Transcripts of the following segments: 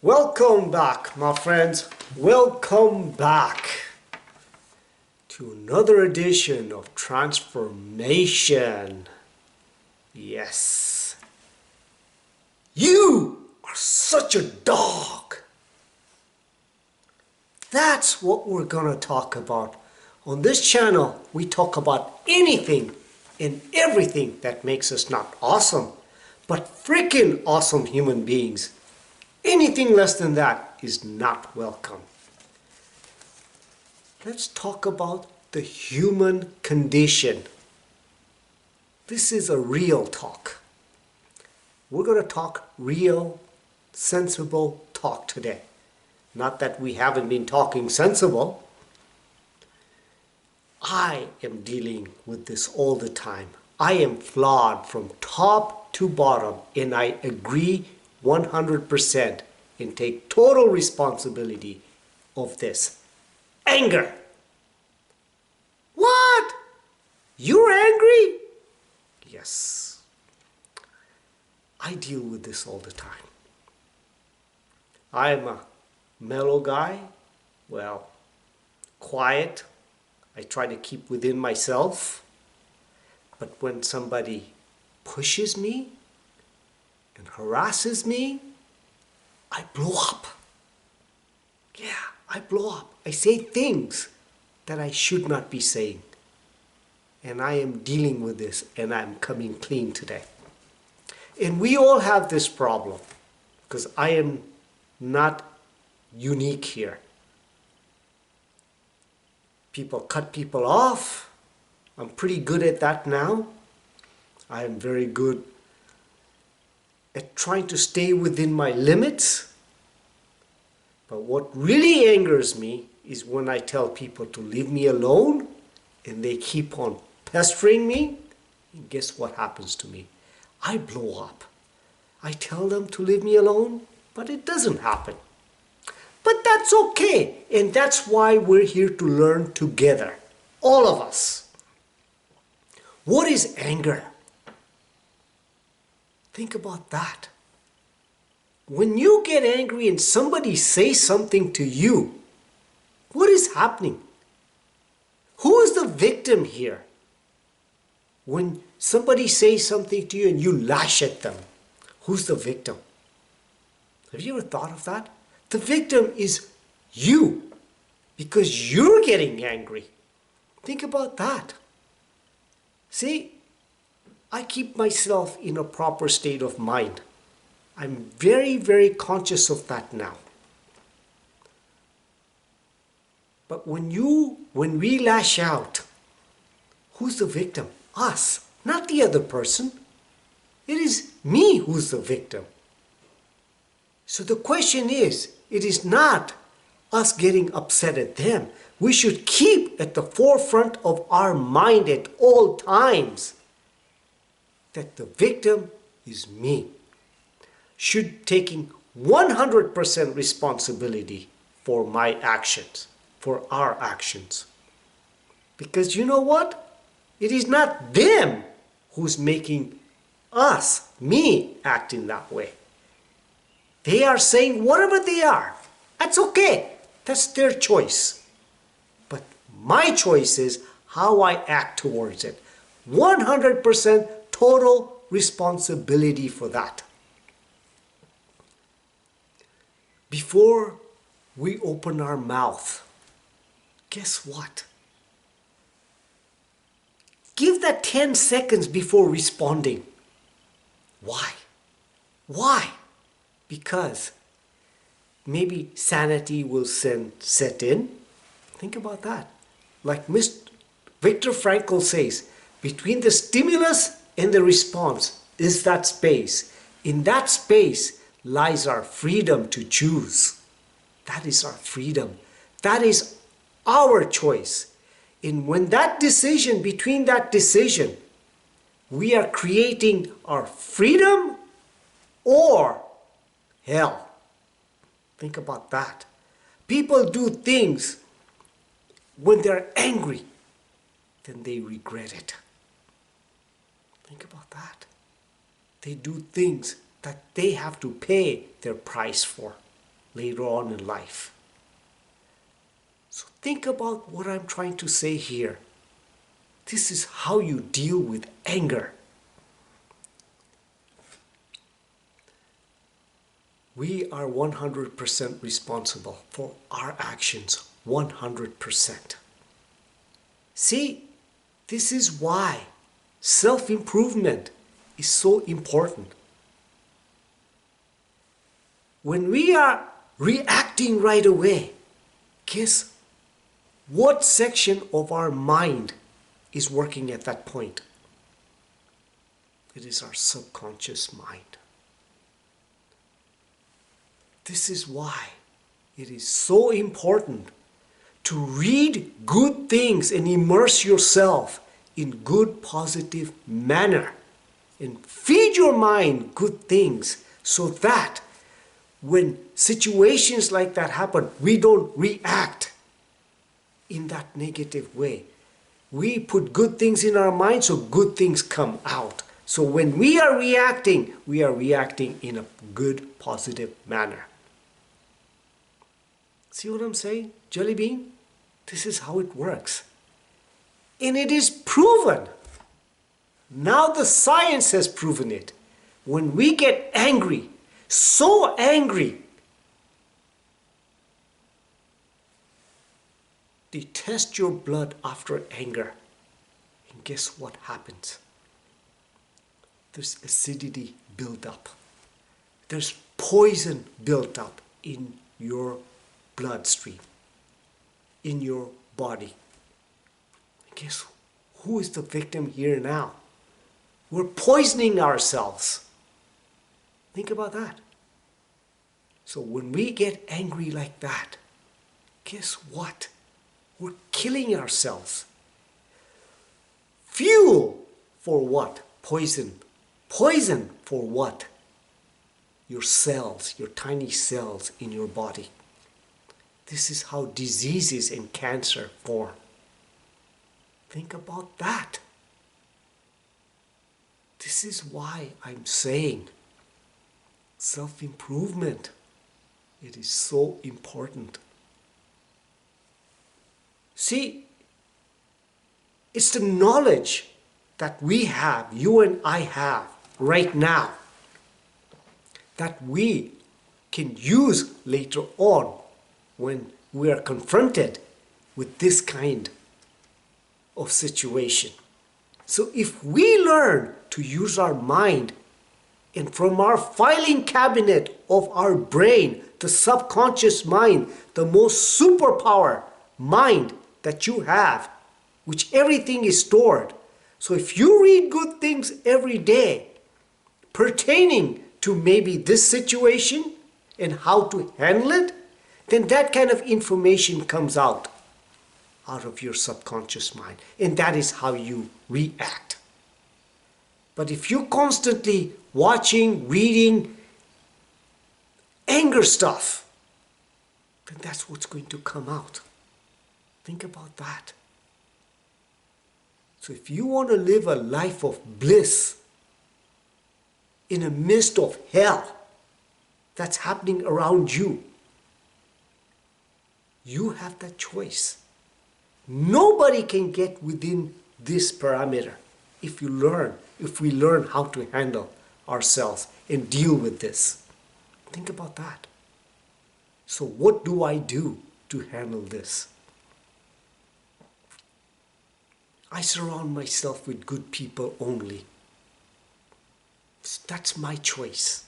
Welcome back, my friends. Welcome back to another edition of Transformation. Yes. You are such a dog. That's what we're going to talk about. On this channel, we talk about anything and everything that makes us not awesome, but freaking awesome human beings. Anything less than that is not welcome. Let's talk about the human condition. This is a real talk. We're going to talk real, sensible talk today. Not that we haven't been talking sensible. I am dealing with this all the time. I am flawed from top to bottom, and I agree 100% and take total responsibility of this. Anger. What? You're angry? Yes. I deal with this all the time. I am a mellow guy. Well, quiet. I try to keep within myself. But when somebody pushes me and harasses me, I blow up. Yeah, I blow up. I say things that I should not be saying. And I am dealing with this, and I'm coming clean today. And we all have this problem, because I am not unique here. People cut people off. I'm pretty good at that now. I am very good at trying to stay within my limits. But what really angers me is when I tell people to leave me alone and they keep on pestering me. And guess what happens to me? I blow up. I tell them to leave me alone, but it doesn't happen. But that's okay, and that's why we're here to learn together, all of us. What is anger? Think about that. When you get angry and somebody says something to you, what is happening? Who is the victim here? When somebody says something to you and you lash at them, who's the victim? Have you ever thought of that? The victim is you, because you're getting angry. Think about that. See, I keep myself in a proper state of mind. I'm very, very conscious of that now. But when we lash out, who's the victim? Us, not the other person. It is me who's the victim. So the question is, it is not us getting upset at them. We should keep at the forefront of our mind at all times that the victim is me. Should taking 100% responsibility for my actions, for our actions. Because you know what? It is not them who's making us, me, act in that way. They are saying whatever they are. That's okay. That's their choice. But my choice is how I act towards it. 100% total responsibility for that. Before we open our mouth, guess what? Give that 10 seconds before responding. Why? Why? Because maybe sanity will set in. Think about that. Like Viktor Frankl says, between the stimulus and the response is that space. In that space lies our freedom to choose. That is our freedom. That is our choice. And when that decision, between that decision, we are creating our freedom or hell. Think about that. People do things when they're angry, then they regret it. Think about that. They do things that they have to pay their price for. later on in life. So think about what I'm trying to say here. This is how you deal with anger. We are 100% responsible for our actions. 100%. See, this is why self-improvement is so important. When we are reacting right away, guess what section of our mind is working at that point? It is our subconscious mind. This is why it is so important to read good things and immerse yourself in good, positive manner. And feed your mind good things so that when situations like that happen, we don't react in that negative way. We put good things in our mind so good things come out. So when we are reacting in a good, positive manner. See what I'm saying, Jelly Bean? This is how it works. And it is proven. Now the science has proven it. When we get angry, so angry, they test your blood after anger. And guess what happens? There's acidity built up. There's poison built up in your bloodstream, in your body. And guess who is the victim here now? We're poisoning ourselves. Think about that. So when we get angry like that, guess what? We're killing ourselves. Fuel for what? Poison. Poison for what? Your cells, your tiny cells in your body. This is how diseases and cancer form. Think about that. This is why I'm saying self-improvement. It is so important. See, it's the knowledge that we have, you and I have right now, that we can use later on when we are confronted with this kind of situation. So if we learn to use our mind, and from our filing cabinet of our brain, the subconscious mind, the most superpower mind that you have, which everything is stored. So if you read good things every day pertaining to maybe this situation and how to handle it, then that kind of information comes out of your subconscious mind. And that is how you react. But if you're constantly watching, reading anger stuff, then that's what's going to come out. Think about that. So if you want to live a life of bliss in the midst of hell that's happening around you, you have that choice. Nobody can get within this parameter if we learn how to handle ourselves and deal with this. Think about that. So what do I do to handle this? I surround myself with good people only. That's my choice.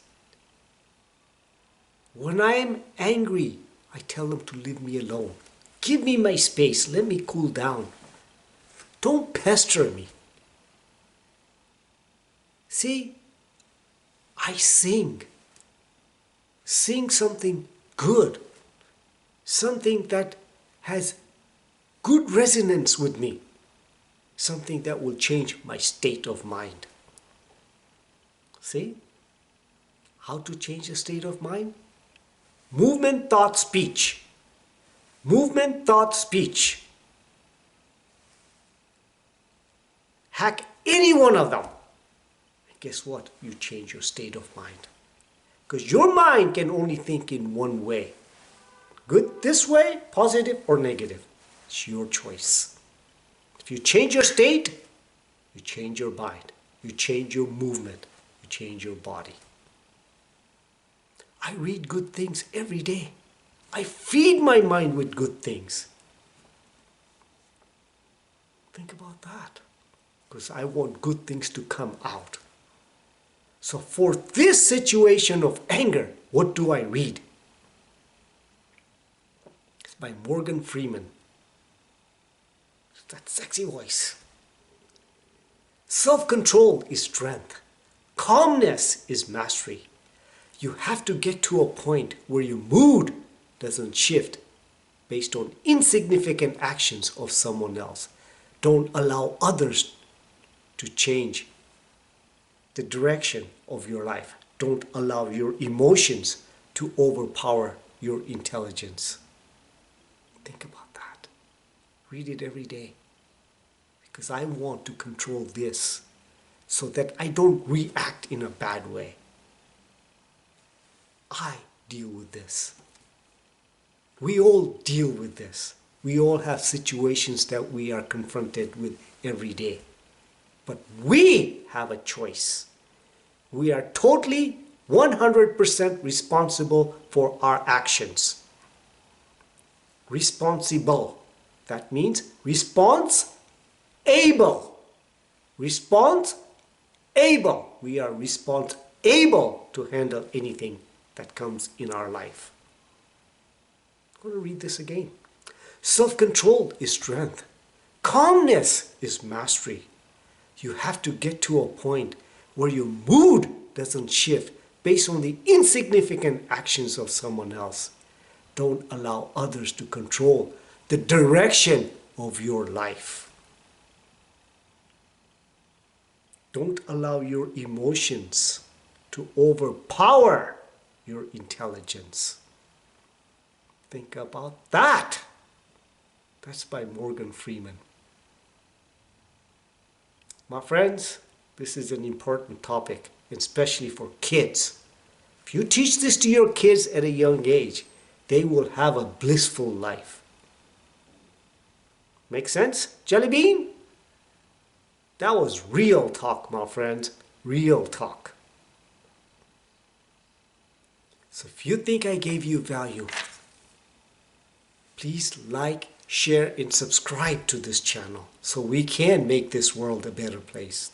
When I'm angry, I tell them to leave me alone. Give me my space. Let me cool down. Don't pester me. See, I sing. Sing something good. Something that has good resonance with me. Something that will change my state of mind. See? How to change the state of mind? Movement, thought, speech. Movement, thought, speech. Hack any one of them. And guess what? You change your state of mind. Because your mind can only think in one way. Good this way, positive or negative. It's your choice. If you change your state, you change your mind. You change your movement. You change your body. I read good things every day. I feed my mind with good things. Think about that. Because I want good things to come out. So for this situation of anger, what do I read? It's by Morgan Freeman. That sexy voice. Self-control is strength. Calmness is mastery. You have to get to a point where your mood doesn't shift based on insignificant actions of someone else. Don't allow others to change the direction of your life. Don't allow your emotions to overpower your intelligence. Think about that. Read it every day. Because I want to control this so that I don't react in a bad way. I deal with this. We all deal with this. We all have situations that we are confronted with every day. But we have a choice. We are totally 100% responsible for our actions. Responsible. That means response able. Response able. We are response able to handle anything that comes in our life. I'm going to read this again. Self-control is strength. Calmness is mastery. You have to get to a point where your mood doesn't shift based on the insignificant actions of someone else. Don't allow others to control the direction of your life. Don't allow your emotions to overpower your intelligence. Think about that. That's by Morgan Freeman. My friends, this is an important topic, especially for kids. If you teach this to your kids at a young age, they will have a blissful life. Make sense, Jelly Bean? That was real talk, my friends. Real talk. So if you think I gave you value, please like, share, and subscribe to this channel so we can make this world a better place.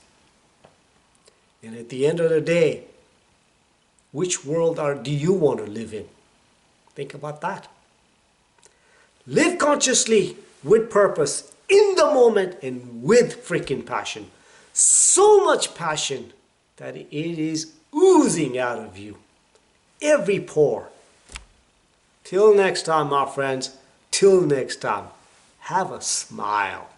And at the end of the day, which world do you want to live in? Think about that. Live consciously, with purpose, in the moment, and with freaking passion. So much passion that it is oozing out of you. Every pore. Till next time, my friends. Till next time. Have a smile.